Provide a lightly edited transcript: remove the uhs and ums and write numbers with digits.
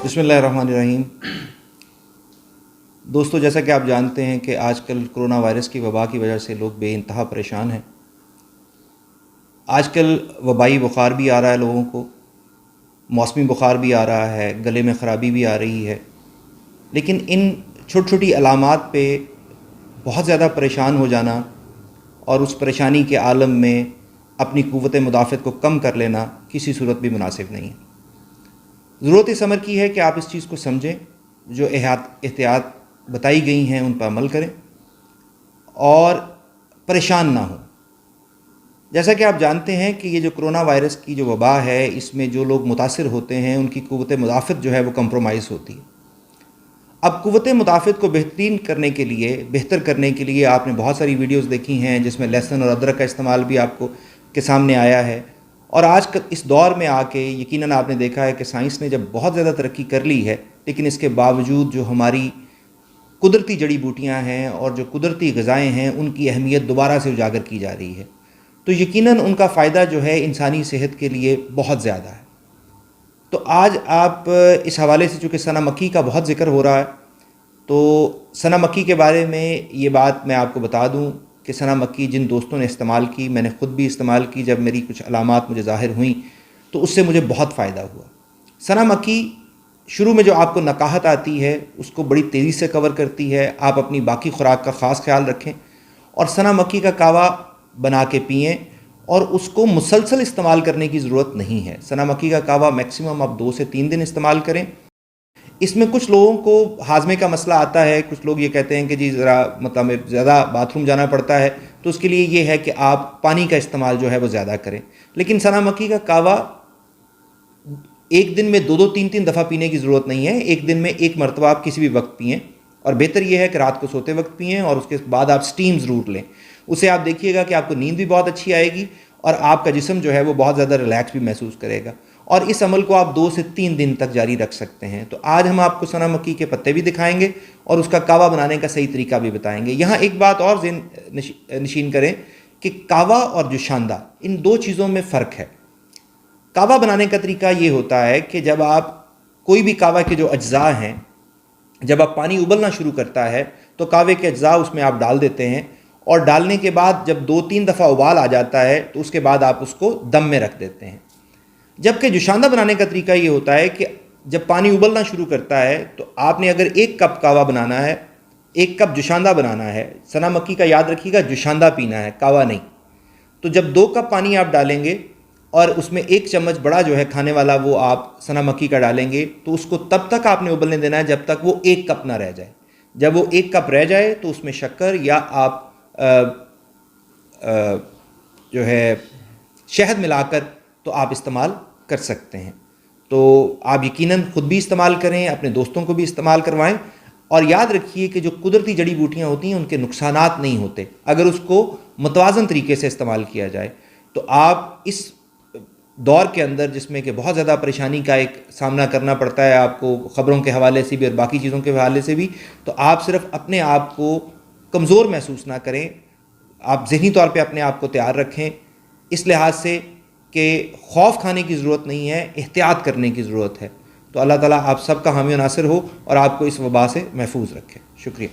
بسم اللہ الرحمن الرحیم۔ دوستو، جیسا کہ آپ جانتے ہیں کہ آج کل کرونا وائرس کی وبا کی وجہ سے لوگ بے انتہا پریشان ہیں۔ آج کل وبائی بخار بھی آ رہا ہے لوگوں کو، موسمی بخار بھی آ رہا ہے، گلے میں خرابی بھی آ رہی ہے، لیکن ان چھوٹی چھوٹی علامات پہ بہت زیادہ پریشان ہو جانا اور اس پریشانی کے عالم میں اپنی قوت مدافعت کو کم کر لینا کسی صورت بھی مناسب نہیں ہے۔ ضرورت اس امر کی ہے کہ آپ اس چیز کو سمجھیں، جو احتیاط بتائی گئی ہیں ان پر عمل کریں اور پریشان نہ ہوں۔ جیسا کہ آپ جانتے ہیں کہ یہ جو کرونا وائرس کی جو وبا ہے، اس میں جو لوگ متاثر ہوتے ہیں ان کی قوت مدافعت جو ہے وہ کمپرومائز ہوتی ہے۔ اب قوت مدافعت کو بہتر کرنے کے لیے آپ نے بہت ساری ویڈیوز دیکھی ہیں جس میں لہسن اور ادرک کا استعمال بھی آپ کے سامنے آیا ہے، اور آج کل اس دور میں آ کے یقیناً آپ نے دیکھا ہے کہ سائنس نے جب بہت زیادہ ترقی کر لی ہے، لیکن اس کے باوجود جو ہماری قدرتی جڑی بوٹیاں ہیں اور جو قدرتی غذائیں ہیں ان کی اہمیت دوبارہ سے اجاگر کی جا رہی ہے، تو یقیناً ان کا فائدہ جو ہے انسانی صحت کے لیے بہت زیادہ ہے۔ تو آج آپ اس حوالے سے چونکہ سنا مکی کا بہت ذکر ہو رہا ہے، تو سنا مکی کے بارے میں یہ بات میں آپ کو بتا دوں کہ سنا مکی جن دوستوں نے استعمال کی، میں نے خود بھی استعمال کی، جب میری کچھ علامات مجھے ظاہر ہوئیں تو اس سے مجھے بہت فائدہ ہوا۔ سنا مکی شروع میں جو آپ کو نقاہت آتی ہے اس کو بڑی تیزی سے کور کرتی ہے۔ آپ اپنی باقی خوراک کا خاص خیال رکھیں اور سنا مکی کا کعوہ بنا کے پئیں، اور اس کو مسلسل استعمال کرنے کی ضرورت نہیں ہے۔ سنا مکی کا کعوہ میکسیمم آپ 2 سے 3 دن استعمال کریں۔ اس میں کچھ لوگوں کو ہاضمے کا مسئلہ آتا ہے، کچھ لوگ یہ کہتے ہیں کہ جی ذرا زیادہ باتھ روم جانا پڑتا ہے، تو اس کے لیے یہ ہے کہ آپ پانی کا استعمال جو ہے وہ زیادہ کریں۔ لیکن سنا مکی کا کعوہ ایک دن میں 2-3 دفعہ پینے کی ضرورت نہیں ہے، ایک دن میں ایک مرتبہ آپ کسی بھی وقت پئیں، اور بہتر یہ ہے کہ رات کو سوتے وقت پئیں اور اس کے بعد آپ سٹیم ضرور لیں۔ اسے آپ دیکھیے گا کہ آپ کو نیند بھی بہت اچھی آئے گی اور آپ کا جسم جو ہے وہ بہت زیادہ ریلیکس بھی محسوس کرے گا، اور اس عمل کو آپ 2 سے 3 دن تک جاری رکھ سکتے ہیں۔ تو آج ہم آپ کو سنا مکی کے پتے بھی دکھائیں گے اور اس کا کعوہ بنانے کا صحیح طریقہ بھی بتائیں گے۔ یہاں ایک بات اور ذہن نشین کریں کہ کعوہ اور جوشاندہ، ان 2 چیزوں میں فرق ہے۔ کعوہ بنانے کا طریقہ یہ ہوتا ہے کہ جب آپ کوئی بھی کعوہ کے جو اجزاء ہیں، جب آپ پانی ابلنا شروع کرتا ہے تو کعوے کے اجزاء اس میں آپ ڈال دیتے ہیں، اور ڈالنے کے بعد جب 2-3 دفعہ ابال آ جاتا ہے تو اس کے بعد آپ اس کو دم میں رکھ دیتے ہیں۔ جبکہ جوشاندہ بنانے کا طریقہ یہ ہوتا ہے کہ جب پانی ابلنا شروع کرتا ہے تو آپ نے اگر 1 کپ کعوہ بنانا ہے، 1 کپ جوشاندہ بنانا ہے، سنا مکی کا یاد رکھیے گا جوشاندہ پینا ہے، کعوہ نہیں۔ تو جب 2 کپ پانی آپ ڈالیں گے اور اس میں 1 چمچ بڑا جو ہے کھانے والا وہ آپ سنا مکی کا ڈالیں گے، تو اس کو تب تک آپ نے ابلنے دینا ہے جب تک وہ 1 کپ نہ رہ جائے۔ جب وہ 1 کپ رہ جائے تو اس میں شکر یا آپ جو ہے شہد ملا کر تو آپ استعمال کر سکتے ہیں۔ تو آپ یقیناً خود بھی استعمال کریں، اپنے دوستوں کو بھی استعمال کروائیں، اور یاد رکھیے کہ جو قدرتی جڑی بوٹیاں ہوتی ہیں ان کے نقصانات نہیں ہوتے اگر اس کو متوازن طریقے سے استعمال کیا جائے۔ تو آپ اس دور کے اندر جس میں کہ بہت زیادہ پریشانی کا ایک سامنا کرنا پڑتا ہے آپ کو، خبروں کے حوالے سے بھی اور باقی چیزوں کے حوالے سے بھی، تو آپ صرف اپنے آپ کو کمزور محسوس نہ کریں، آپ ذہنی طور پہ اپنے آپ کو تیار رکھیں، اس لحاظ سے کہ خوف کھانے کی ضرورت نہیں ہے، احتیاط کرنے کی ضرورت ہے۔ تو اللہ تعالیٰ آپ سب کا حامی و ناصر ہو اور آپ کو اس وبا سے محفوظ رکھے۔ شکریہ۔